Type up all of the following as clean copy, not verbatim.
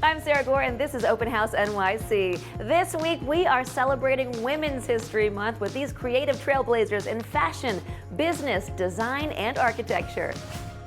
I'm Sarah Gore, and this is Open House NYC. This week, we are celebrating Women's History Month with these creative trailblazers in fashion, business, design, and architecture.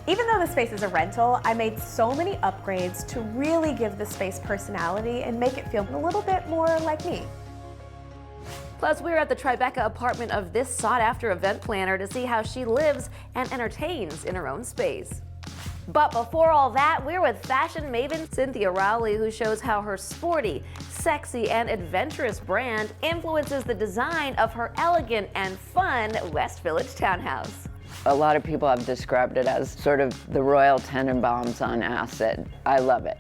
Even though the space is a rental, I made so many upgrades to really give the space personality and make it feel a little bit more like me. Plus, we're at the Tribeca apartment of this sought-after event planner to see how she lives and entertains in her own space. But before all that, we're with fashion maven Cynthia Rowley, who shows how her sporty, sexy, and adventurous brand influences the design of her elegant and fun West Village townhouse. A lot of people have described it as sort of the Royal Tenenbaums on acid. I love it.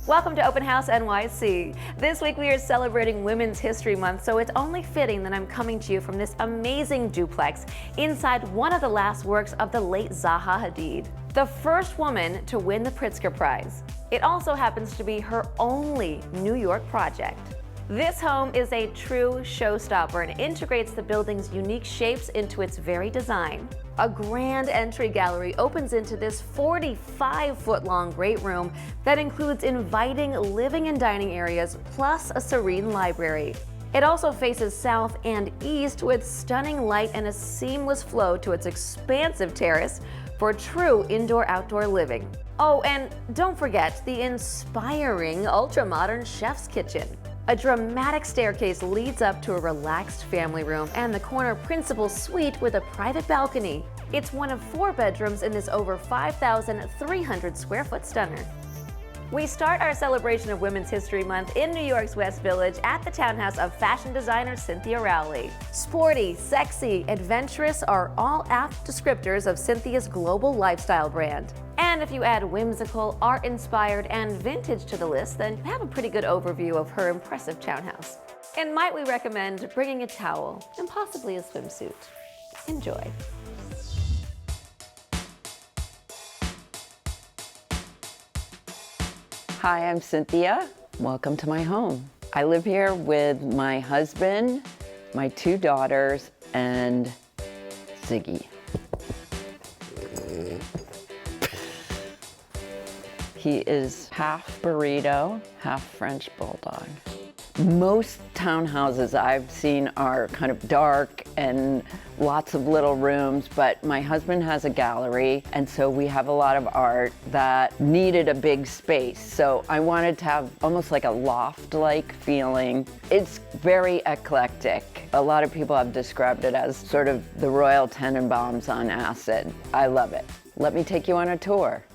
Welcome to Open House NYC. This week we are celebrating Women's History Month, so it's only fitting that I'm coming to you from this amazing duplex inside one of the last works of the late Zaha Hadid, the first woman to win the Pritzker Prize. It also happens to be her only New York project. This home is a true showstopper and integrates the building's unique shapes into its very design. A grand entry gallery opens into this 45-foot-long great room that includes inviting living and dining areas, plus a serene library. It also faces south and east with stunning light and a seamless flow to its expansive terrace for true indoor-outdoor living. Oh, and don't forget the inspiring ultra-modern chef's kitchen. A dramatic staircase leads up to a relaxed family room and the corner principal suite with a private balcony. It's one of 4 bedrooms in this over 5,300 square foot stunner. We start our celebration of Women's History Month in New York's West Village at the townhouse of fashion designer Cynthia Rowley. Sporty, sexy, adventurous are all apt descriptors of Cynthia's global lifestyle brand. And if you add whimsical, art-inspired, and vintage to the list, then you have a pretty good overview of her impressive townhouse. And might we recommend bringing a towel and possibly a swimsuit. Enjoy. Hi, I'm Cynthia. Welcome to my home. I live here with my husband, my 2 daughters, and Ziggy. He is half burrito, half French bulldog. Most townhouses I've seen are kind of dark and lots of little rooms, but my husband has a gallery, and so we have a lot of art that needed a big space. So I wanted to have almost like a loft-like feeling. It's very eclectic. A lot of people have described it as sort of the Royal Tenenbaums on acid. I love it. Let me take you on a tour.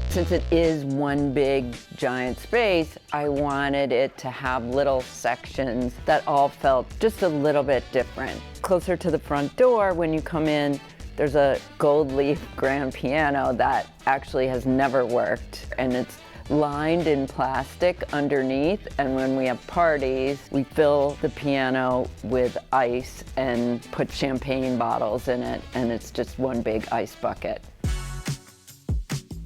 Since it is one big giant space, I wanted it to have little sections that all felt just a little bit different. Closer to the front door, when you come in, there's a gold leaf grand piano that actually has never worked, and it's lined in plastic underneath, and when we have parties, we fill the piano with ice and put champagne bottles in it, and it's just one big ice bucket.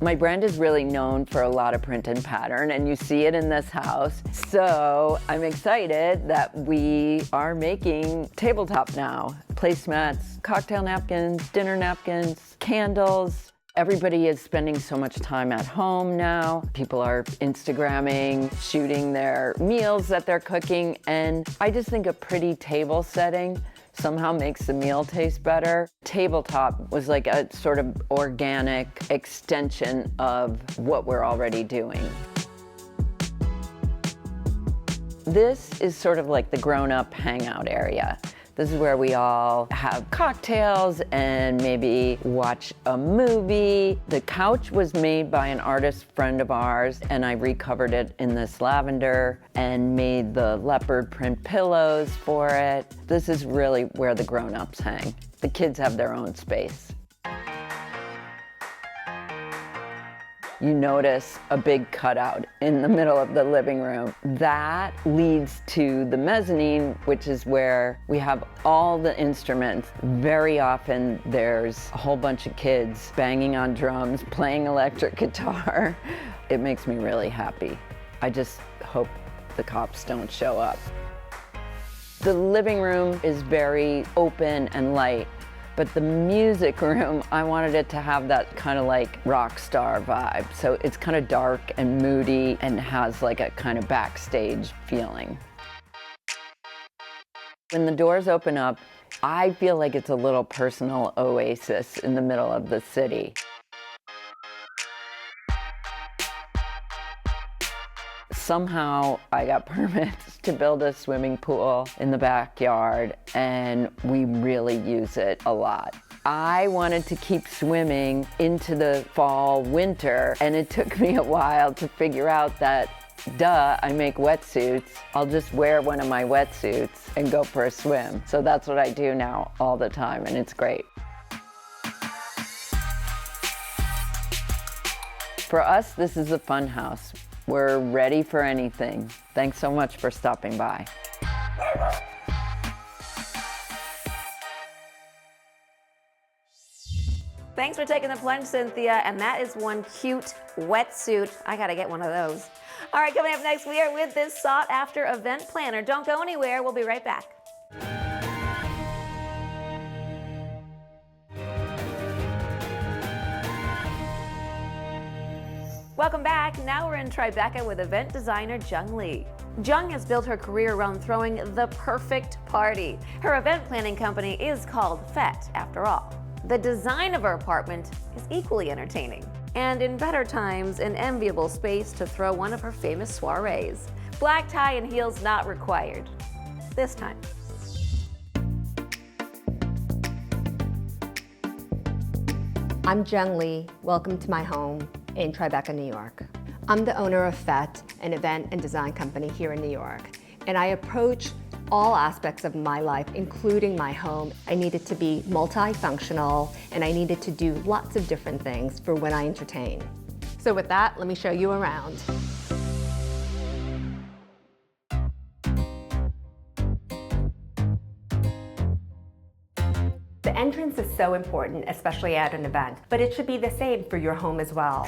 My brand is really known for a lot of print and pattern, and you see it in this house. So I'm excited that we are making tabletop now. Placemats, cocktail napkins, dinner napkins, candles. Everybody is spending so much time at home now. People are Instagramming, shooting their meals that they're cooking, and I just think a pretty table setting somehow makes the meal taste better. Tabletop was like a sort of organic extension of what we're already doing. This is sort of like the grown-up hangout area. This is where we all have cocktails and maybe watch a movie. The couch was made by an artist friend of ours, and I recovered it in this lavender and made the leopard print pillows for it. This is really where the grown-ups hang. The kids have their own space. You notice a big cutout in the middle of the living room. That leads to the mezzanine, which is where we have all the instruments. Very often there's a whole bunch of kids banging on drums, playing electric guitar. It makes me really happy. I just hope the cops don't show up. The living room is very open and light, but the music room, I wanted it to have that kind of like rock star vibe. So it's kind of dark and moody and has like a kind of backstage feeling. When the doors open up, I feel like it's a little personal oasis in the middle of the city. Somehow I got permits to build a swimming pool in the backyard, and we really use it a lot. I wanted to keep swimming into the fall, winter, and it took me a while to figure out that, duh, I make wetsuits. I'll just wear one of my wetsuits and go for a swim. So that's what I do now all the time, and it's great. For us, this is a fun house. We're ready for anything. Thanks so much for stopping by. Thanks for taking the plunge, Cynthia. And that is one cute wetsuit. I gotta get one of those. All right, coming up next, we are with this sought-after event planner. Don't go anywhere. We'll be right back. Welcome back. Now we're in Tribeca with event designer Jung. Jung has built her career around throwing the perfect party. Her event planning company is called FET, after all. The design of her apartment is equally entertaining, and in better times, an enviable space to throw one of her famous soirees. Black tie and heels not required. This time. I'm Jung Lee. Welcome to my home in Tribeca, New York. I'm the owner of FET, an event and design company here in New York, and I approach all aspects of my life, including my home. I needed to be multifunctional, and I needed to do lots of different things for when I entertain. So with that, let me show you around. The entrance is so important, especially at an event, but it should be the same for your home as well.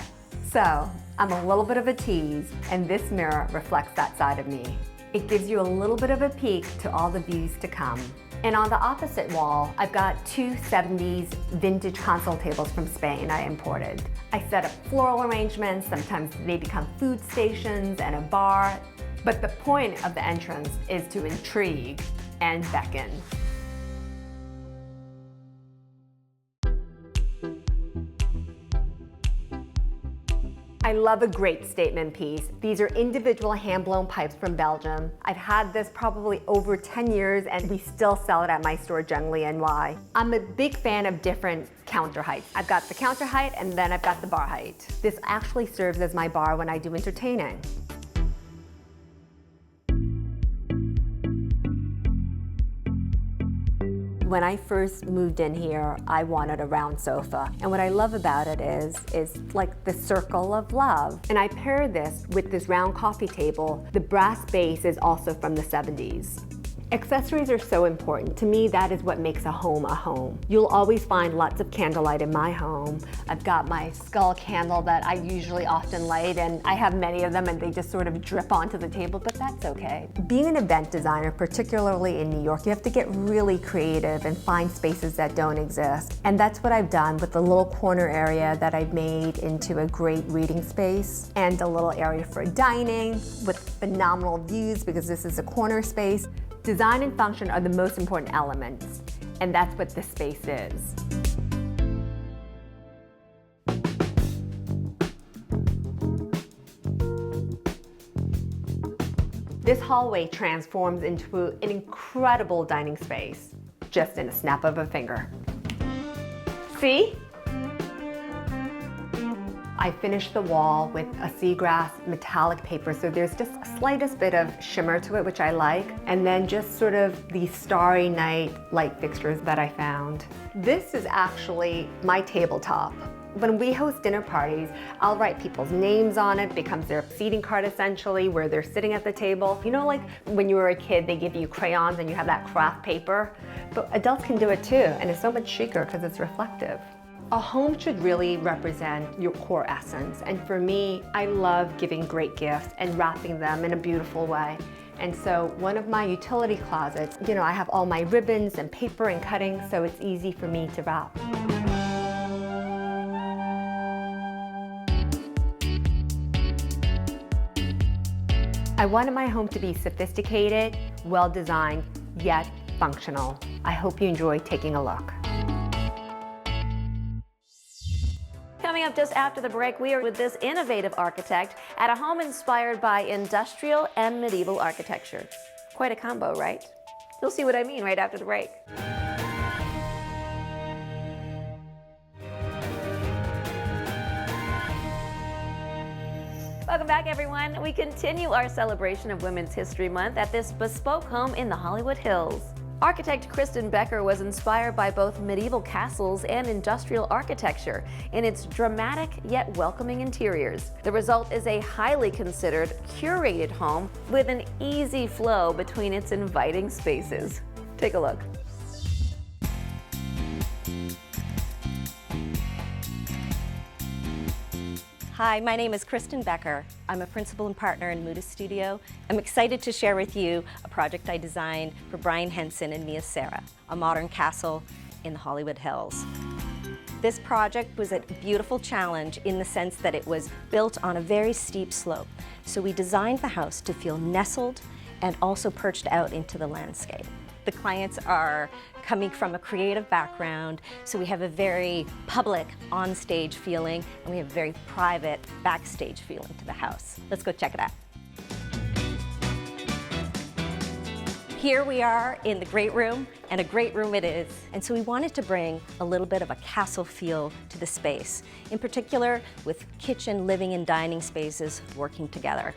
So, I'm a little bit of a tease, and this mirror reflects that side of me. It gives you a little bit of a peek to all the views to come. And on the opposite wall, I've got two 70s vintage console tables from Spain I imported. I set up floral arrangements, sometimes they become food stations and a bar. But the point of the entrance is to intrigue and beckon. I love a great statement piece. These are individual hand-blown pipes from Belgium. I've had this probably over 10 years and we still sell it at my store, Jung NY. I'm a big fan of different counter heights. I've got the counter height and then I've got the bar height. This actually serves as my bar when I do entertaining. When I first moved in here, I wanted a round sofa. And what I love about it is like the circle of love. And I pair this with this round coffee table. The brass base is also from the 70s. Accessories are so important. To me, that is what makes a home a home. You'll always find lots of candlelight in my home. I've got my skull candle that I usually often light, and I have many of them and they just sort of drip onto the table, but that's okay. Being an event designer, particularly in New York, you have to get really creative and find spaces that don't exist. And that's what I've done with the little corner area that I've made into a great reading space and a little area for dining with phenomenal views because this is a corner space. Design and function are the most important elements, and that's what this space is. This hallway transforms into an incredible dining space, just in a snap of a finger. See? I finished the wall with a seagrass metallic paper, so there's just a slightest bit of shimmer to it, which I like, and then just sort of the starry night light fixtures that I found. This is actually my tabletop. When we host dinner parties, I'll write people's names on it. It becomes their seating card essentially, where they're sitting at the table. You know, like when you were a kid, they give you crayons and you have that craft paper, but adults can do it too, and it's so much chicer because it's reflective. A home should really represent your core essence. And for me, I love giving great gifts and wrapping them in a beautiful way. And so one of my utility closets, I have all my ribbons and paper and cutting, so it's easy for me to wrap. I wanted my home to be sophisticated, well-designed, yet functional. I hope you enjoy taking a look. Coming up just after the break, we are with this innovative architect at a home inspired by industrial and medieval architecture. Quite a combo, right? You'll see what I mean right after the break. Welcome back, everyone. We continue our celebration of Women's History Month at this bespoke home in the Hollywood Hills. Architect Kristen Becker was inspired by both medieval castles and industrial architecture in its dramatic yet welcoming interiors. The result is a highly considered, curated home with an easy flow between its inviting spaces. Take a look. Hi, my name is Kristen Becker. I'm a principal and partner in Muda Studio. I'm excited to share with you a project I designed for Brian Henson and Mia Sarah, a modern castle in the Hollywood Hills. This project was a beautiful challenge in the sense that it was built on a very steep slope. So we designed the house to feel nestled and also perched out into the landscape. The clients are coming from a creative background, so we have a very public on-stage feeling, and we have a very private backstage feeling to the house. Let's go check it out. Here we are in the great room, and a great room it is. And so we wanted to bring a little bit of a castle feel to the space, in particular with kitchen, living, and dining spaces working together.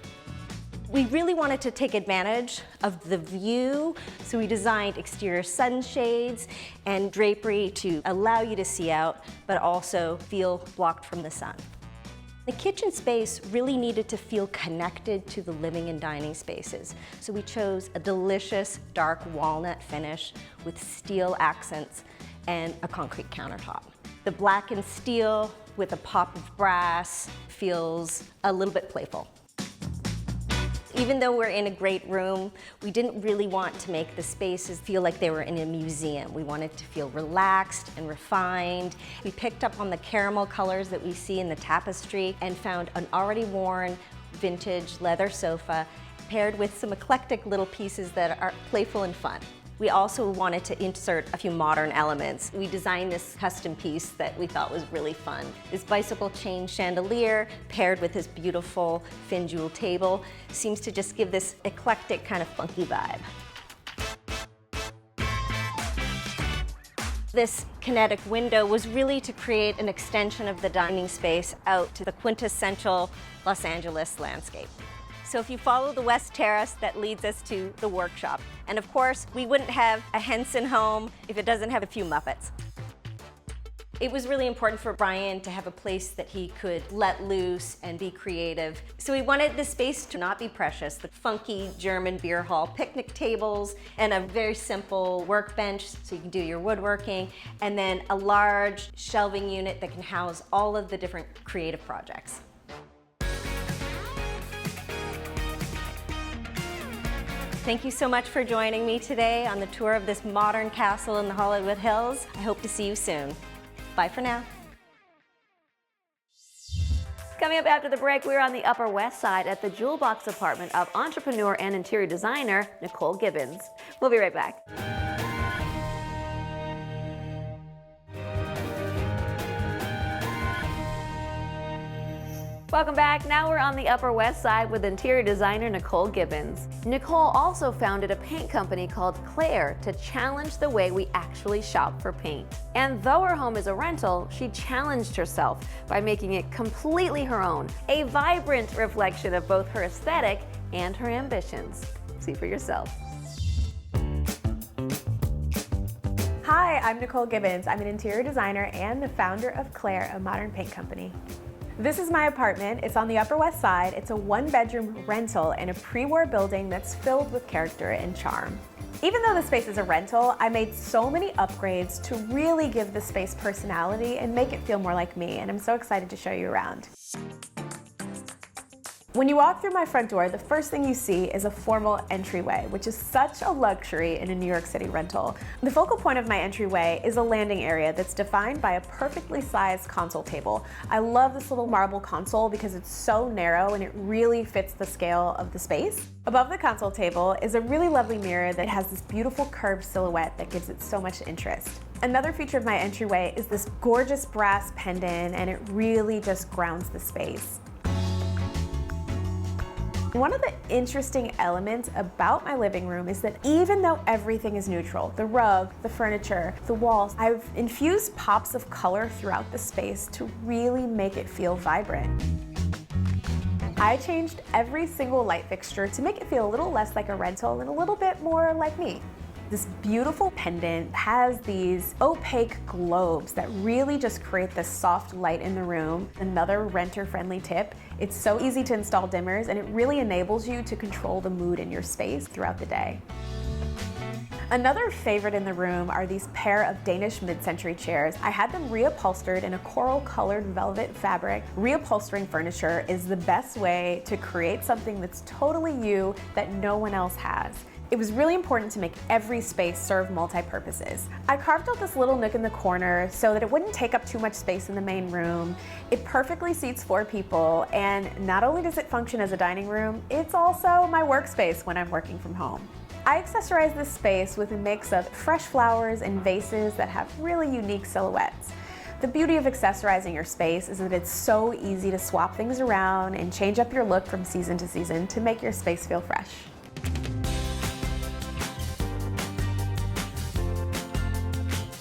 We really wanted to take advantage of the view, so we designed exterior sunshades and drapery to allow you to see out, but also feel blocked from the sun. The kitchen space really needed to feel connected to the living and dining spaces, so we chose a delicious dark walnut finish with steel accents and a concrete countertop. The black and steel with a pop of brass feels a little bit playful. Even though we're in a great room, we didn't really want to make the spaces feel like they were in a museum. We wanted to feel relaxed and refined. We picked up on the caramel colors that we see in the tapestry and found an already worn vintage leather sofa paired with some eclectic little pieces that are playful and fun. We also wanted to insert a few modern elements. We designed this custom piece that we thought was really fun. This bicycle chain chandelier paired with this beautiful fin jewel table seems to just give this eclectic kind of funky vibe. This kinetic window was really to create an extension of the dining space out to the quintessential Los Angeles landscape. So if you follow the West Terrace, that leads us to the workshop. And of course, we wouldn't have a Henson home if it doesn't have a few Muppets. It was really important for Brian to have a place that he could let loose and be creative. So we wanted the space to not be precious. The funky German beer hall picnic tables and a very simple workbench so you can do your woodworking, and then a large shelving unit that can house all of the different creative projects. Thank you so much for joining me today on the tour of this modern castle in the Hollywood Hills. I hope to see you soon. Bye for now. Coming up after the break, we're on the Upper West Side at the Jewel Box apartment of entrepreneur and interior designer Nicole Gibbons. We'll be right back. Welcome back. Now we're on the Upper West Side with interior designer Nicole Gibbons. Nicole also founded a paint company called Claire to challenge the way we actually shop for paint. And though her home is a rental, she challenged herself by making it completely her own, a vibrant reflection of both her aesthetic and her ambitions. See for yourself. Hi, I'm Nicole Gibbons. I'm an interior designer and the founder of Claire, a modern paint company. This is my apartment. It's on the Upper West Side. It's a 1-bedroom rental in a pre-war building that's filled with character and charm. Even though the space is a rental, I made so many upgrades to really give the space personality and make it feel more like me, and I'm so excited to show you around. When you walk through my front door, the first thing you see is a formal entryway, which is such a luxury in a New York City rental. The focal point of my entryway is a landing area that's defined by a perfectly sized console table. I love this little marble console because it's so narrow and it really fits the scale of the space. Above the console table is a really lovely mirror that has this beautiful curved silhouette that gives it so much interest. Another feature of my entryway is this gorgeous brass pendant, and it really just grounds the space. One of the interesting elements about my living room is that even though everything is neutral, the rug, the furniture, the walls, I've infused pops of color throughout the space to really make it feel vibrant. I changed every single light fixture to make it feel a little less like a rental and a little bit more like me. This beautiful pendant has these opaque globes that really just create this soft light in the room. Another renter-friendly tip, it's so easy to install dimmers and it really enables you to control the mood in your space throughout the day. Another favorite in the room are these pair of Danish mid-century chairs. I had them reupholstered in a coral-colored velvet fabric. Reupholstering furniture is the best way to create something that's totally you that no one else has. It was really important to make every space serve multi-purposes. I carved out this little nook in the corner so that it wouldn't take up too much space in the main room. It perfectly seats 4 people, and not only does it function as a dining room, it's also my workspace when I'm working from home. I accessorized this space with a mix of fresh flowers and vases that have really unique silhouettes. The beauty of accessorizing your space is that it's so easy to swap things around and change up your look from season to season to make your space feel fresh.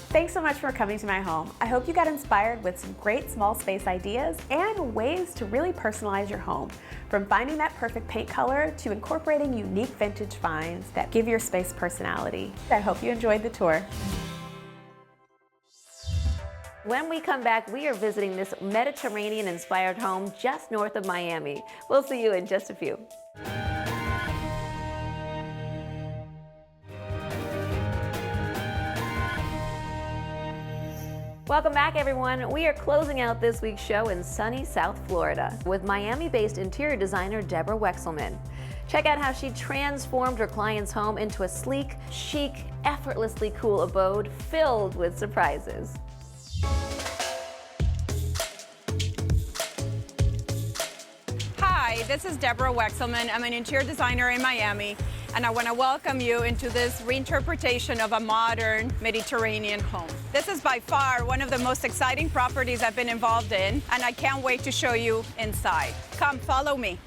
Thanks so much for coming to my home. I hope you got inspired with some great small space ideas and ways to really personalize your home, from finding that perfect paint color to incorporating unique vintage finds that give your space personality. I hope you enjoyed the tour. When we come back, we are visiting this Mediterranean-inspired home just north of Miami. We'll see you in just a few. Welcome back, everyone. We are closing out this week's show in sunny South Florida with Miami-based interior designer Debra Weisselman. Check out how she transformed her client's home into a sleek, chic, effortlessly cool abode filled with surprises. Hi, this is Debra Weisselman. I'm an interior designer in Miami, and I want to welcome you into this reinterpretation of a modern Mediterranean home. This is by far one of the most exciting properties I've been involved in, and I can't wait to show you inside. Come, follow me.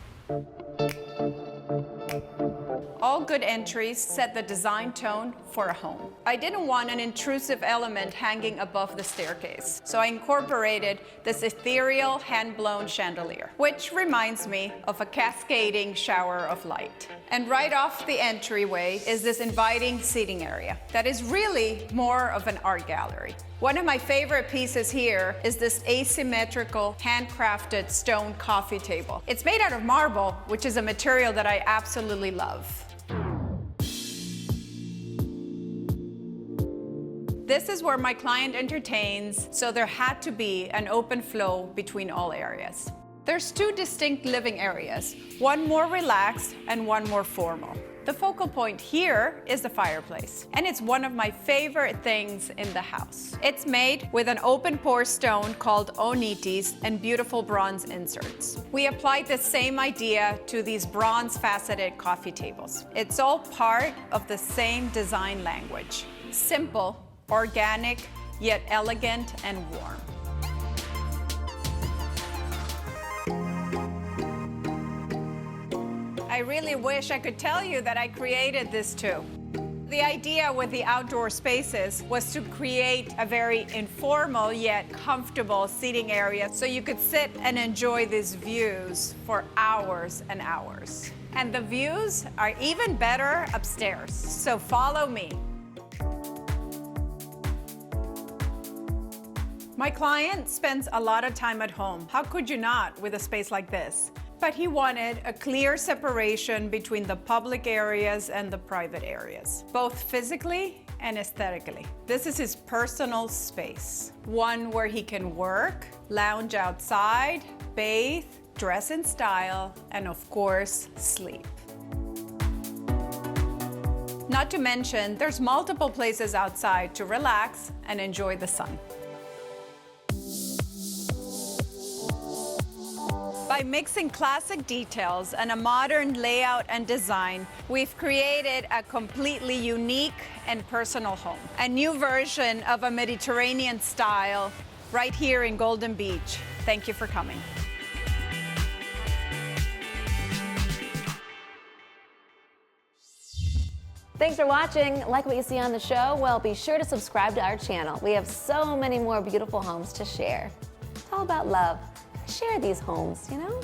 All good entries set the design tone for a home. I didn't want an intrusive element hanging above the staircase, so I incorporated this ethereal hand-blown chandelier, which reminds me of a cascading shower of light. And right off the entryway is this inviting seating area that is really more of an art gallery. One of my favorite pieces here is this asymmetrical, handcrafted stone coffee table. It's made out of marble, which is a material that I absolutely love. This is where my client entertains, so there had to be an open flow between all areas. There's 2 distinct living areas, one more relaxed and one more formal. The focal point here is the fireplace, and it's one of my favorite things in the house. It's made with an open pore stone called onites and beautiful bronze inserts. We applied the same idea to these bronze faceted coffee tables. It's all part of the same design language. Simple, organic, yet elegant and warm. I really wish I could tell you that I created this too. The idea with the outdoor spaces was to create a very informal yet comfortable seating area so you could sit and enjoy these views for hours and hours. And the views are even better upstairs, so follow me. My client spends a lot of time at home. How could you not with a space like this? But he wanted a clear separation between the public areas and the private areas, both physically and aesthetically. This is his personal space, one where he can work, lounge outside, bathe, dress in style, and of course, sleep. Not to mention, there's multiple places outside to relax and enjoy the sun. By mixing classic details and a modern layout and design, we've created a completely unique and personal home. A new version of a Mediterranean style right here in Golden Beach. Thank you for coming. Thanks for watching. Like what you see on the show? Well, be sure to subscribe to our channel. We have so many more beautiful homes to share. It's all about love. Share these homes, you know?